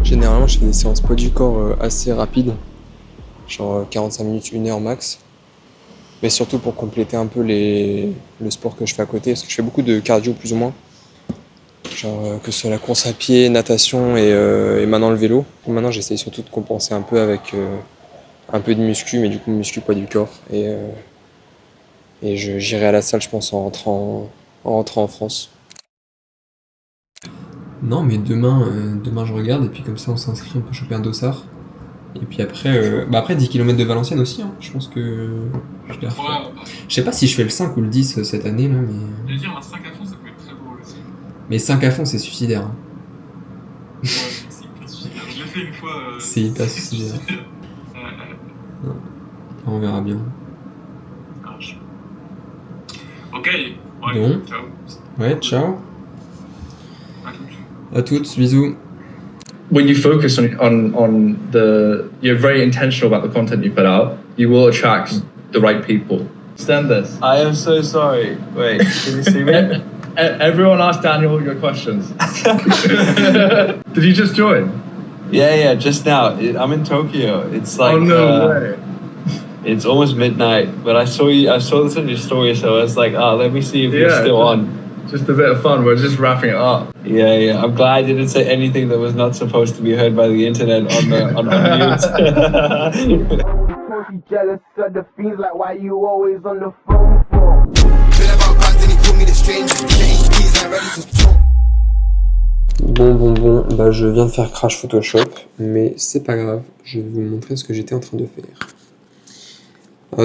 Généralement, je fais des séances poids du corps assez rapides, genre 45 minutes, 1 heure max. Mais surtout pour compléter un peu le sport que je fais à côté, parce que je fais beaucoup de cardio plus ou moins. Genre que ce soit la course à pied, natation et maintenant le vélo. Et maintenant, j'essaye surtout de compenser un peu avec un peu de muscu, mais du coup muscu poids du corps. Et j'irai à la salle, je pense, en rentrant en France. Non, mais demain je regarde, et puis comme ça on s'inscrit, on peut choper un dossard. Et puis après 10 km de Valenciennes aussi, hein. Je pense que je vais refaire. Je sais pas si je fais le 5 ou le 10 cette année là, mais. Je veux dire, un 5 à fond, ça peut être très drôle aussi. Mais 5 à fond, c'est suicidaire, hein. Ouais, c'est hyper suicidaire. Je l'ai fait une fois. C'est hyper suicidaire. Ouais. On verra bien. Ok, ouais, Bon. ciao. Ouais, ciao. À toutes. À toutes, bisous. When you focus on you're very intentional about the content you put out, you will attract the right people. Stand this. I am so sorry. Wait, can you see me? Everyone ask Daniel your questions. Did you just join? Yeah, just now. I'm in Tokyo. It's like oh no way. It's almost midnight, but I saw this on your story, so I was like, let me see if you're still on. Just a bit of fun. We're just wrapping it up. Yeah. I'm glad you didn't say anything that was not supposed to be heard by the internet on mute. Jealous of the fiends, like why you always on the phone for? Bon, bah je viens de faire crash Photoshop, mais c'est pas grave, je vais vous montrer ce que j'étais en train de faire.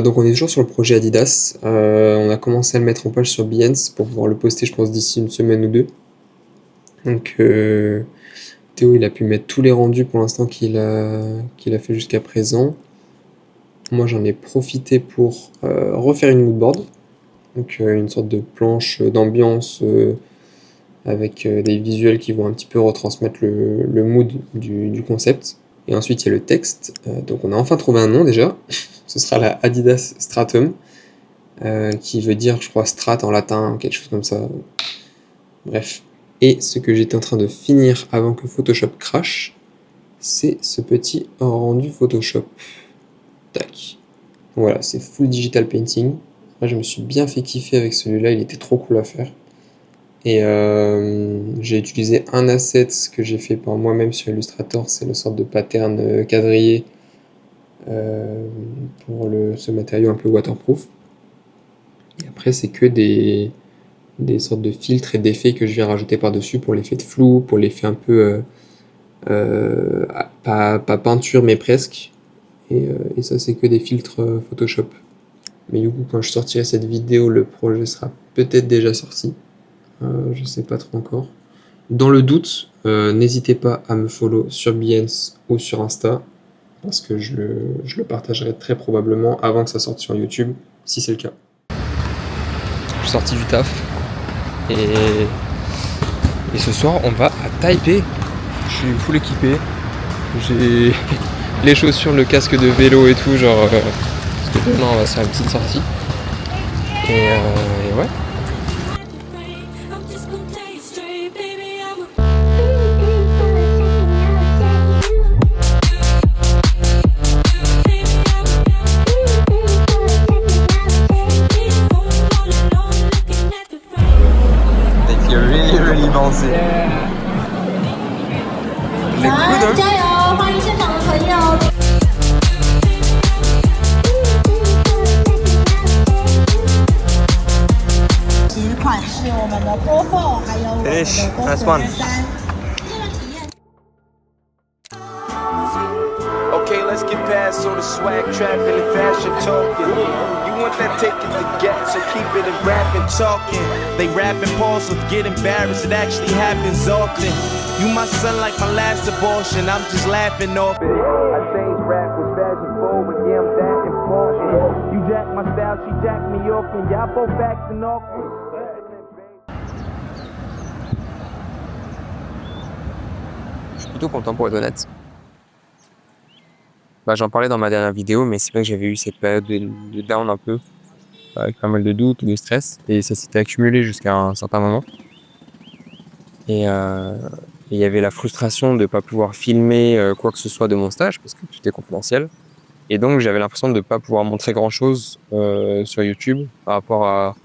Donc on est toujours sur le projet Adidas, on a commencé à le mettre en page sur Behance pour pouvoir le poster je pense d'ici une semaine ou deux. Donc Théo il a pu mettre tous les rendus pour l'instant qu'il a fait jusqu'à présent. Moi j'en ai profité pour refaire une moodboard, donc une sorte de planche d'ambiance avec des visuels qui vont un petit peu retransmettre le mood du concept. Et ensuite il y a le texte, donc on a enfin trouvé un nom déjà, ce sera la Adidas Stratum, qui veut dire je crois strat en latin, quelque chose comme ça, bref. Et ce que j'étais en train de finir avant que Photoshop crash, c'est ce petit rendu Photoshop. Tac. Voilà, c'est full digital painting. Moi, je me suis bien fait kiffer avec celui-là, il était trop cool à faire. Et j'ai utilisé un asset que j'ai fait par moi-même sur Illustrator, c'est le sorte de pattern quadrillé pour ce matériau un peu waterproof. Et après, c'est que des sortes de filtres et d'effets que je viens rajouter par-dessus pour l'effet de flou, pour l'effet un peu pas peinture mais presque. Et ça, c'est que des filtres Photoshop. Mais du coup, quand je sortirai cette vidéo, le projet sera peut-être déjà sorti. Je sais pas trop encore. Dans le doute, n'hésitez pas à me follow sur Behance ou sur Insta, parce que je le partagerai très probablement avant que ça sorte sur YouTube, si c'est le cas. Je suis sorti du taf, et ce soir, on va à Taipei. Je suis full équipé. J'ai les chaussures, le casque de vélo et tout, genre... parce que demain, on va se faire une petite sortie. Et ouais. Really bouncy. Les coudes, Finish. Nice one. Okay, let's get past all the swag trap and the fashion talking. You want that ticket to get, so keep it in rap and talking. They rapping pause, so get embarrassed, it actually happens often. You my son like my last abortion, I'm just laughing off it. I changed rap was fashion forward, yeah I'm that important. You jack my style, she jacked me off, and y'all both acting awkward. Je suis plutôt content pour être honnête. J'en parlais dans ma dernière vidéo, mais c'est vrai que j'avais eu cette période de down un peu, avec pas mal de doutes ou de stress, et ça s'était accumulé jusqu'à un certain moment. Et il y avait la frustration de pas pouvoir filmer quoi que ce soit de mon stage, parce que tout est confidentiel. Et donc j'avais l'impression de pas pouvoir montrer grand-chose sur YouTube par rapport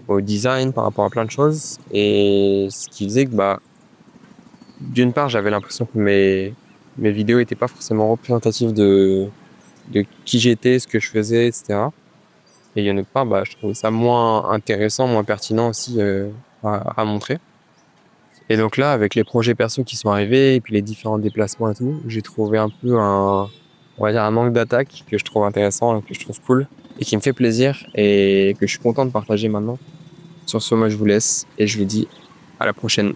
au design, par rapport à plein de choses. Et ce qui faisait que d'une part, j'avais l'impression que mes vidéos étaient pas forcément représentatives de qui j'étais, ce que je faisais, etc. Et il y en a autre part, je trouvais ça moins intéressant, moins pertinent aussi à montrer. Et donc là, avec les projets perso qui sont arrivés, et puis les différents déplacements et tout, j'ai trouvé un peu on va dire un manque d'attaque que je trouve intéressant, que je trouve cool, et qui me fait plaisir, et que je suis content de partager maintenant. Sur ce, moi je vous laisse, et je vous dis à la prochaine.